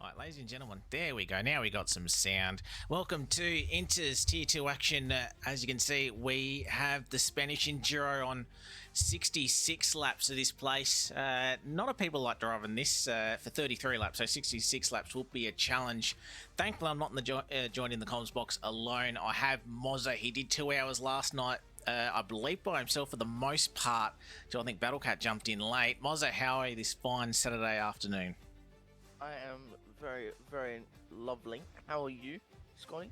Right, ladies and gentlemen, there we go. Now we got some sound. Welcome to Inter's Tier 2 action. As you can see, we have the Spanish Enduro on 66 laps of this place. Not a lot of people like driving this for 33 laps, so 66 laps will be a challenge. Thankfully, I'm not in the joining the comms box alone. I have Mozza. He did 2 hours last night. I believe by himself for the most part. So I think Battlecat jumped in late. Mozza, how are you this fine Saturday afternoon? I am very, very lovely. How are you, Scotty?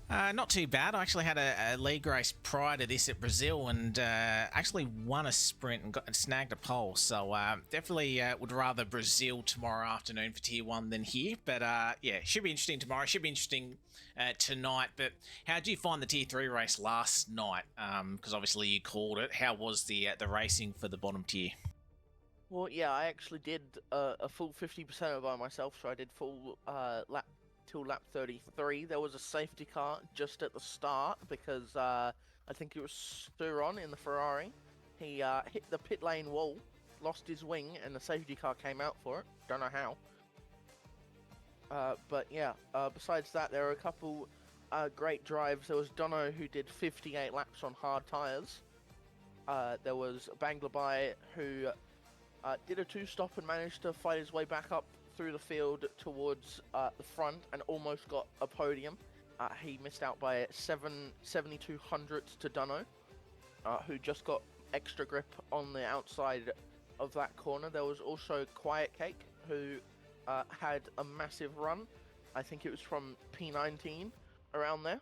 Not too bad. I actually had a league race prior to this at Brazil and actually won a sprint and snagged a pole. So definitely would rather Brazil tomorrow afternoon for Tier 1 than here. But yeah, should be interesting tomorrow. Should be interesting tonight. But how did you find the Tier 3 race last night? Because obviously you called it. How was the racing for the bottom tier? Well, yeah, I actually did a full 50% by myself, so I did full lap till lap 33. There was a safety car just at the start because I think it was Sturon in the Ferrari. He hit the pit lane wall, lost his wing, and the safety car came out for it. Don't know how. But yeah, besides that, there were a couple great drives. There was Dono who did 58 laps on hard tyres. There was Banglabai who did a two-stop and managed to fight his way back up through the field towards the front and almost got a podium. He missed out by 72 hundredths to Dunno, who just got extra grip on the outside of that corner. There was also Quiet Cake, who had a massive run. I think it was from P19 around there.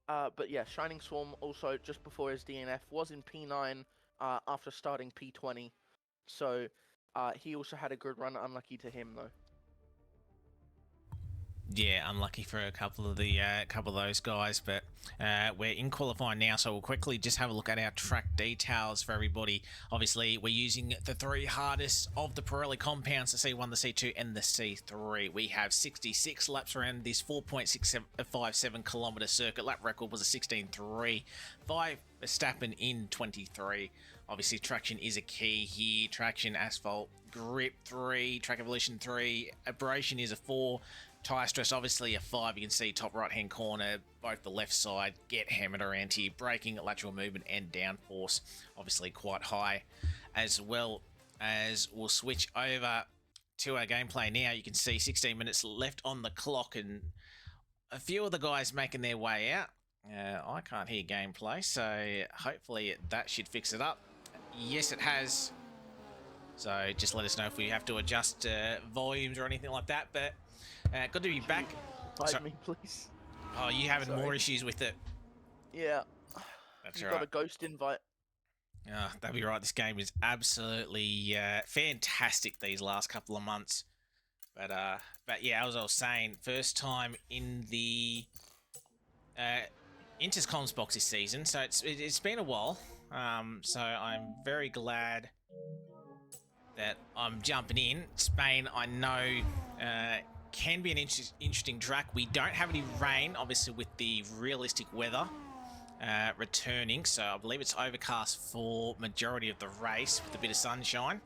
But yeah, Shining Swarm also just before his DNF was in P9 after starting P20. So he also had a good run, unlucky to him though. Yeah, unlucky for a couple of those guys, but we're in qualifying now, so we'll quickly just have a look at our track details for everybody. Obviously, we're using the 3 hardest of the Pirelli compounds, the C1, the C2, and the C3. We have 66 laps around this 4.657 kilometre circuit. Lap record was a 16.3. 5 Verstappen in 23. Obviously, traction is a key here. Traction, asphalt, grip 3, track evolution 3, abrasion is a 4. Tyre stress, obviously a 5. You can see top right hand corner, both the left side get hammered around here. Braking, lateral movement, and downforce, obviously quite high. As well as we'll switch over to our gameplay now. You can see 16 minutes left on the clock, and a few of the guys making their way out. I can't hear gameplay, so hopefully that should fix it up. Yes, it has. So just let us know if we have to adjust volumes or anything like that. But good to be back. Hide me, please. Oh, you having more issues with it? Yeah. That's you right. got a ghost invite. That'd be right. This game is absolutely fantastic these last couple of months. But yeah, as I was saying, first time in the Inter's comms box this season, so it's been a while. So I'm very glad that I'm jumping in. Spain, I know, can be an interesting track. We don't have any rain, obviously, with the realistic weather returning. So I believe it's overcast for majority of the race with a bit of sunshine.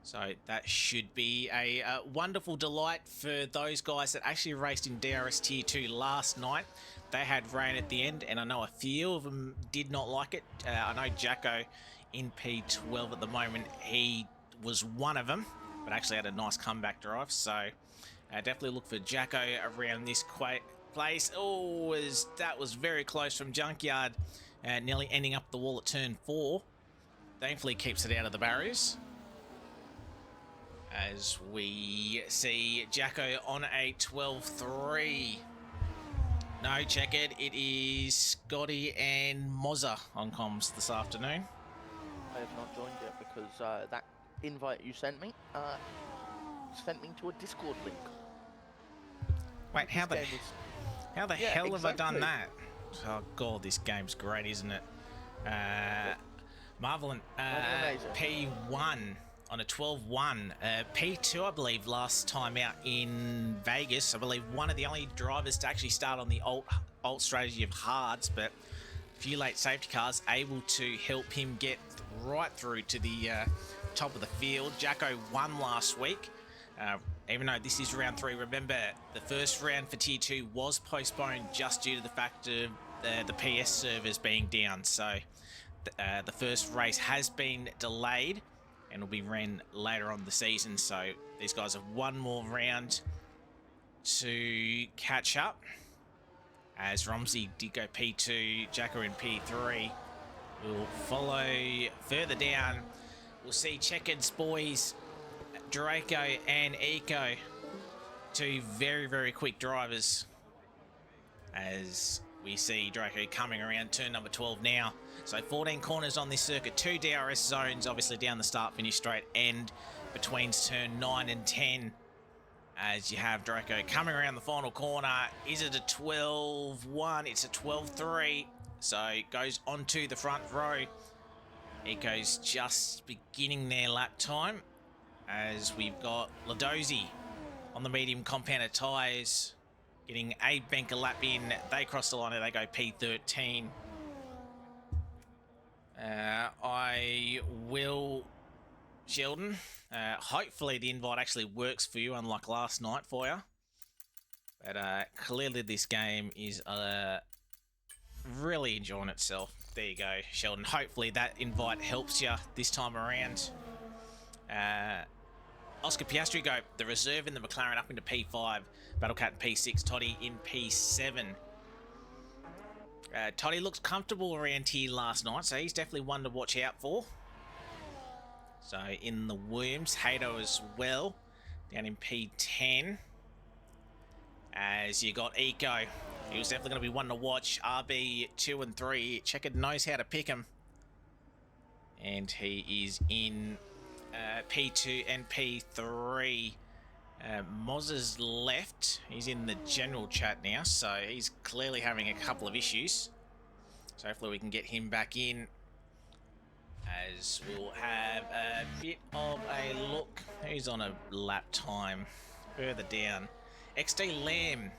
So that should be a wonderful delight for those guys that actually raced in DRS Tier 2 last night. They had rain at the end, and I know a few of them did not like it. I know Jacko in P12 at the moment, he was one of them, but actually had a nice comeback drive. So definitely look for Jacko around this place. Oh, that was very close from Junkyard, nearly ending up the wall at turn 4. Thankfully keeps it out of the barriers. As we see Jacko on a 12.3. No, check it. It is Scotty and Mozza on comms this afternoon. I have not joined yet because that invite you sent me to a Discord link. Wait, how the hell have I done that? Oh god, this game's great, isn't it? Marvelin, P1 on a 12.1. P2, I believe, last time out in Vegas. I believe one of the only drivers to actually start on the alt strategy of hards, but a few late safety cars able to help him get right through to the top of the field. Jacko won last week. even though this is round 3, remember the first round for Tier 2 was postponed just due to the fact of the PS servers being down. So the first race has been delayed and will be ran later on the season. So these guys have one more round to catch up. As Romsey did go P2, Jacko in P3. We'll follow further down. We'll see Checkers boys, Draco and Eco. Two very, very quick drivers. As we see Draco coming around turn number 12 now. So 14 corners on this circuit, 2 DRS zones, obviously down the start, finish straight, and between turn 9 and 10. As you have Draco coming around the final corner. Is it a 12-1? It's a 12-3. So it goes onto the front row. Eco's just beginning their lap time. As we've got Ladozi on the medium compounded tyres. Getting a banker lap in. They cross the line and they go P13. I will... Sheldon, hopefully the invite actually works for you, unlike last night for you. But clearly this game is really enjoying itself. There you go, Sheldon. Hopefully that invite helps you this time around. Oscar Piastri go, the reserve in the McLaren up into P5. Battlecat in P6, Toddy in P7. Toddy looks comfortable around here last night, so he's definitely one to watch out for. So in the Williams, Hato as well, down in P10. As you got Eco, he was definitely going to be one to watch. RB 2 and 3, Checkered knows how to pick him. And he is in P2 and P3. Moz's left, he's in the general chat now, so he's clearly having a couple of issues. So hopefully we can get him back in. As we'll have a bit of a look. Who's on a lap time? Further down. XD Lamb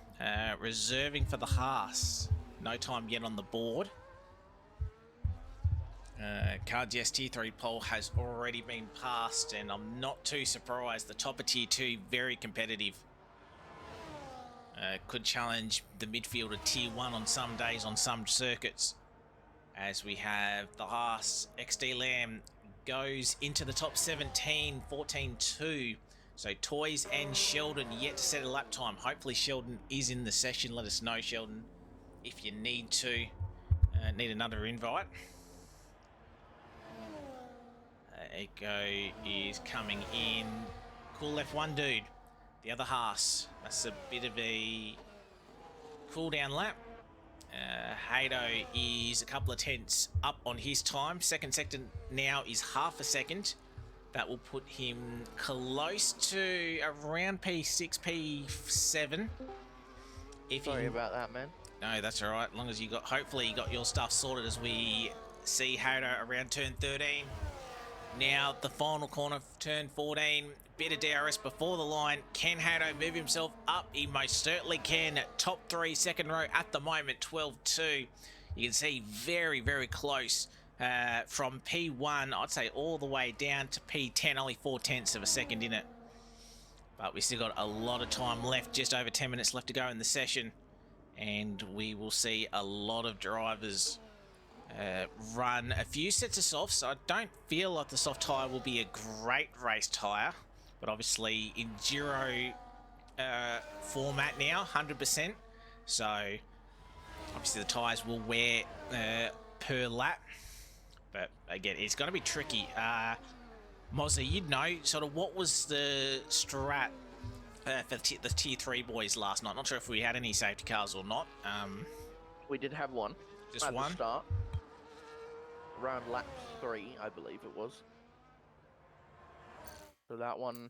reserving for the Haas. No time yet on the board. Cards Tier 3 poll has already been passed, and I'm not too surprised. The top of Tier 2, very competitive. Could challenge the midfield of Tier 1 on some days on some circuits. As we have the Haas, XD Lamb goes into the top 17, 14-2. So Toys and Sheldon yet to set a lap time. Hopefully Sheldon is in the session. Let us know, Sheldon, if you need to. Need another invite. Eco is coming in. Cool F1 dude. The other Haas. That's a bit of a cool down lap. Hato is a couple of tenths up on his time. Second sector now is half a second. That will put him close to around P6, P7. Sorry about that, man. No, that's all right. As long as you got, hopefully you got your stuff sorted as we see Hato around turn 13. Now the final corner, turn 14. Bit of DRS before the line. Can Hato move himself up? He most certainly can. Top 3, second row at the moment, 12-2. You can see very, very close from P1, I'd say all the way down to P10, only 4/10 of a second in it. But we still got a lot of time left, just over 10 minutes left to go in the session. And we will see a lot of drivers run a few sets of softs. I don't feel like the soft tyre will be a great race tyre. But obviously, Enduro format now, 100%. So, obviously the tyres will wear per lap. But again, it's going to be tricky. Mozzie, you'd know, sort of what was the strat for the Tier 3 boys last night? Not sure if we had any safety cars or not. We did have one. Just at one? The start. Around lap 3, I believe it was. So that one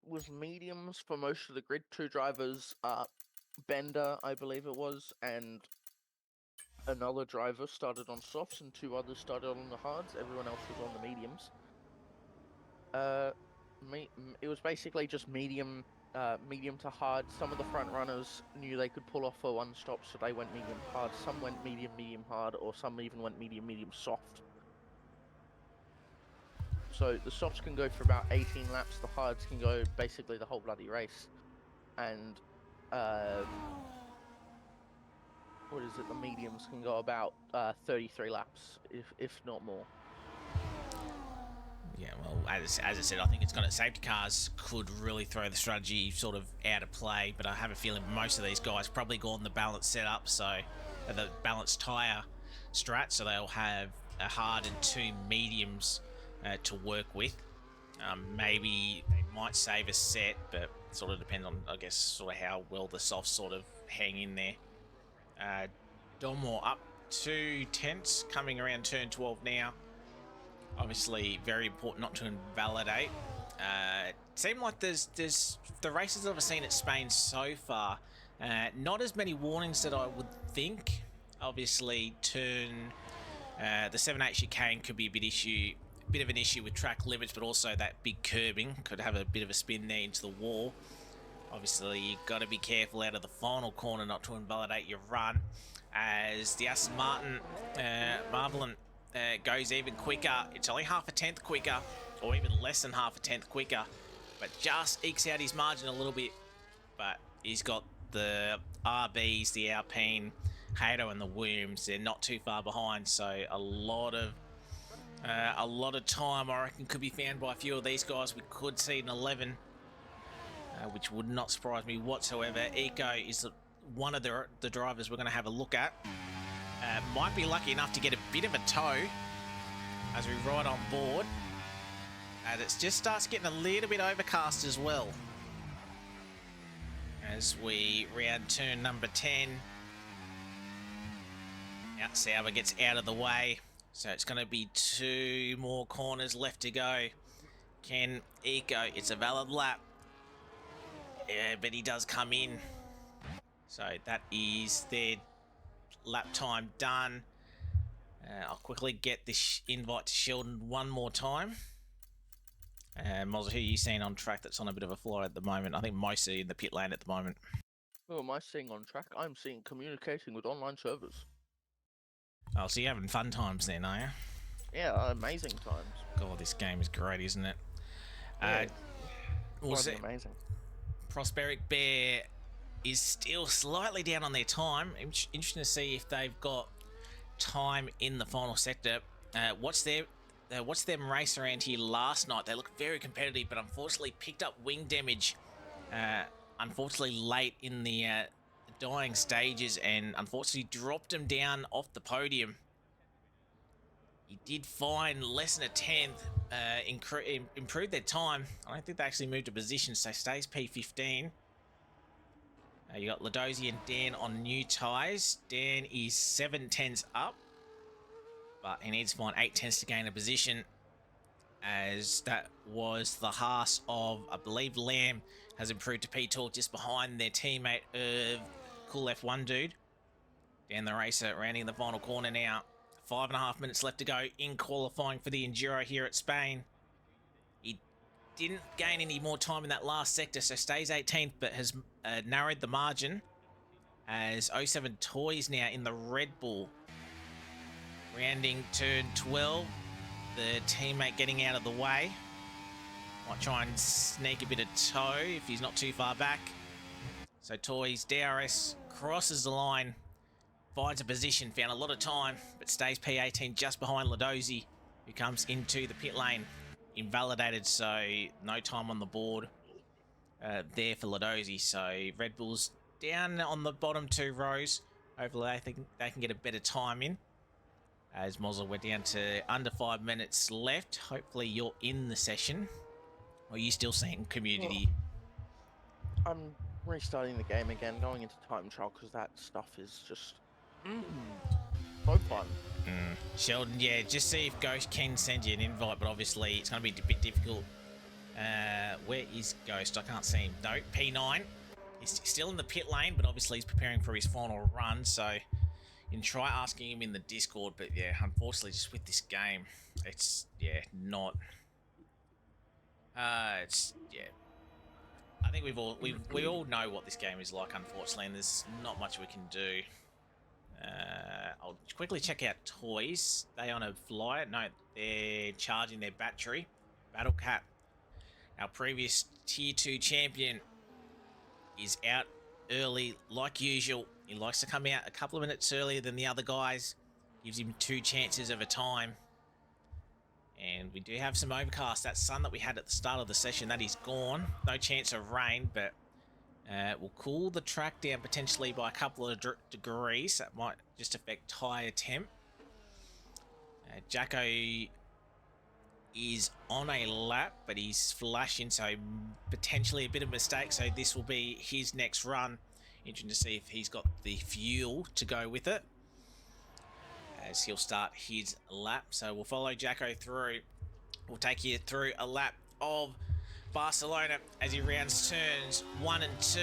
was mediums for most of the grid. 2 drivers, Bender, I believe it was, and another driver started on softs, and 2 others started on the hards. Everyone else was on the mediums. It was basically just medium to hard. Some of the front runners knew they could pull off for one stop, so they went medium hard. Some went medium hard, or some even went medium soft. So the softs can go for about 18 laps. The hards can go basically the whole bloody race. And what is it? The mediums can go about 33 laps, if not more. Yeah, well, as I said, I think it's gonna safety cars could really throw the strategy sort of out of play. But I have a feeling most of these guys probably gone the balanced setup, so the balanced tire strat, so they'll have a hard and 2 mediums to work with. Maybe they might save a set, but it sort of depends on, I guess, sort of how well the softs sort of hang in there. Donmore up 2 tenths coming around turn 12 now. Obviously, very important not to invalidate. It seemed like there's the races that I've seen at Spain so far, not as many warnings that I would think. Obviously, the 7/8 chicane could be a bit of an issue with track limits, but also that big curbing could have a bit of a spin there into the wall. Obviously, you've got to be careful out of the final corner not to invalidate your run, as the Aston Martin Marvelin goes even quicker. It's only half a tenth quicker, or even less than half a tenth quicker, but just ekes out his margin a little bit. But he's got the RBs, the Alpine, Hato, and the Worms. They're not too far behind, so a lot of time, I reckon, could be found by a few of these guys. We could see an 11, which would not surprise me whatsoever. Eco is one of the drivers we're going to have a look at. Might be lucky enough to get a bit of a tow as we ride on board. And it just starts getting a little bit overcast as well. As we round turn number 10. Out Sauber gets out of the way. So it's going to be 2 more corners left to go. Can Eco, it's a valid lap. Yeah, but he does come in. So that is their lap time done. I'll quickly get this invite to Sheldon one more time. Moz, who are you seeing on track that's on a bit of a fly at the moment? I think mostly in the pit lane at the moment. Who am I seeing on track? I'm seeing communicating with online servers. Oh, so you're having fun times then, are you? Yeah, amazing times. God, this game is great, isn't it? Yeah, amazing. Prosperic Bear is still slightly down on their time. Interesting to see if they've got time in the final sector. Watch them race around here last night. They looked very competitive, but unfortunately picked up wing damage. Unfortunately late in the dying stages, and unfortunately dropped him down off the podium. He did find less than a tenth, improved their time. I don't think they actually moved a position, so stays P15. You got Ladozi and Dan on new tyres. Dan is 7 tenths up, but he needs to find 8 tenths to gain a position, as that was the Haas of, I believe, Lamb has improved to P12 just behind their teammate Cool F1 dude. Dan the racer rounding the final corner now. 5.5 minutes left to go in qualifying for the Enduro here at Spain. He didn't gain any more time in that last sector, so stays 18th, but has narrowed the margin, as 07 Toys now in the Red Bull. Rounding turn 12, the teammate getting out of the way. Might try and sneak a bit of tow if he's not too far back. So Toys, DRS, crosses the line, finds a position, found a lot of time, but stays P18 just behind Ladozi, who comes into the pit lane. Invalidated, so no time on the board there for Ladozi. So Red Bull's down on the bottom 2 rows. Hopefully I think they can get a better time in. As Mozzle, we're down to under 5 minutes left. Hopefully you're in the session. Or are you still seeing community? I'm restarting the game again, going into time trial, because that stuff is just so fun. Sheldon, yeah, just see if Ghost can send you an invite, but obviously it's going to be a bit difficult. Where is Ghost? I can't see him. No, P9. He's still in the pit lane, but obviously he's preparing for his final run, so you can try asking him in the Discord. But yeah, unfortunately, just with this game, it's, yeah, not... it's, yeah. I think we all know what this game is like, unfortunately, and there's not much we can do. I'll quickly check out Toys. They on a flyer? No, they're charging their battery. Battle Cat, our previous Tier 2 champion, is out early like usual. He likes to come out a couple of minutes earlier than the other guys. Gives him 2 chances of a time. And we do have some overcast. That sun that we had at the start of the session, that is gone. No chance of rain, but will cool the track down potentially by a couple of degrees. That might just affect tyre temp. Jacko is on a lap, but he's flashing, so potentially a bit of mistake. So this will be his next run. Interesting to see if he's got the fuel to go with it, as he'll start his lap. So we'll follow Jacko through. We'll take you through a lap of Barcelona as he rounds turns 1 and 2,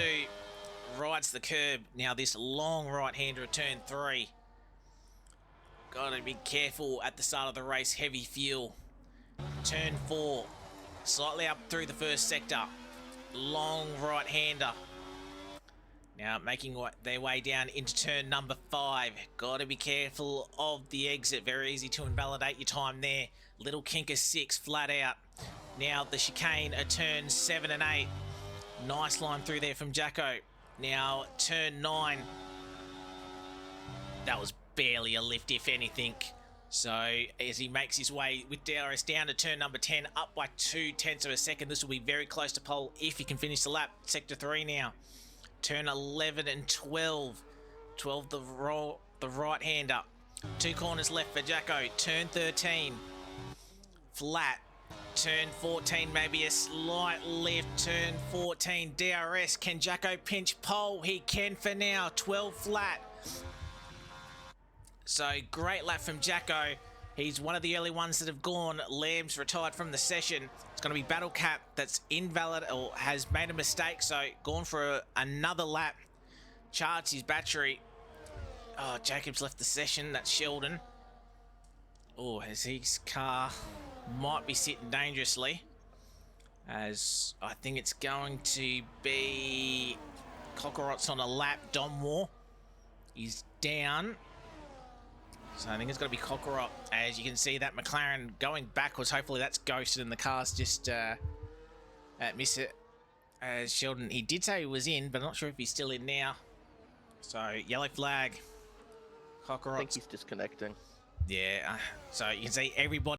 rides the curb. Now this long right-hander at turn 3. Gotta be careful at the start of the race, heavy fuel. Turn 4, slightly up through the first sector. Long right-hander. Now making their way down into turn number 5. Gotta be careful of the exit. Very easy to invalidate your time there. Little kinker 6, flat out. Now the chicane at turns 7 and 8. Nice line through there from Jacko. Now turn 9. That was barely a lift, if anything. So as he makes his way with DRS down to turn number 10, up by 0.2 of a second. This will be very close to pole if he can finish the lap. Sector 3 now. Turn 11 and 12. 12 the right-hander. 2 corners left for Jacko. Turn 13. Flat. Turn 14, maybe a slight lift. Turn 14, DRS. Can Jacko pinch pole? He can for now. 12 flat. So great lap from Jacko. He's one of the early ones that have gone. Lamb's retired from the session. It's going to be Battle Cat that's invalid or has made a mistake. So gone for another lap. Charged his battery. Oh, Jacob's left the session. That's Sheldon. Oh, his car might be sitting dangerously, as I think it's going to be Cockroach on a lap. Domwar is down. So I think it's got to be Cockroach. As you can see, that McLaren going backwards. Hopefully that's ghosted and the car's just miss it. As Sheldon, he did say he was in, but I'm not sure if he's still in now. So yellow flag. Cockroach. I think he's disconnecting. Yeah. So you can see everybody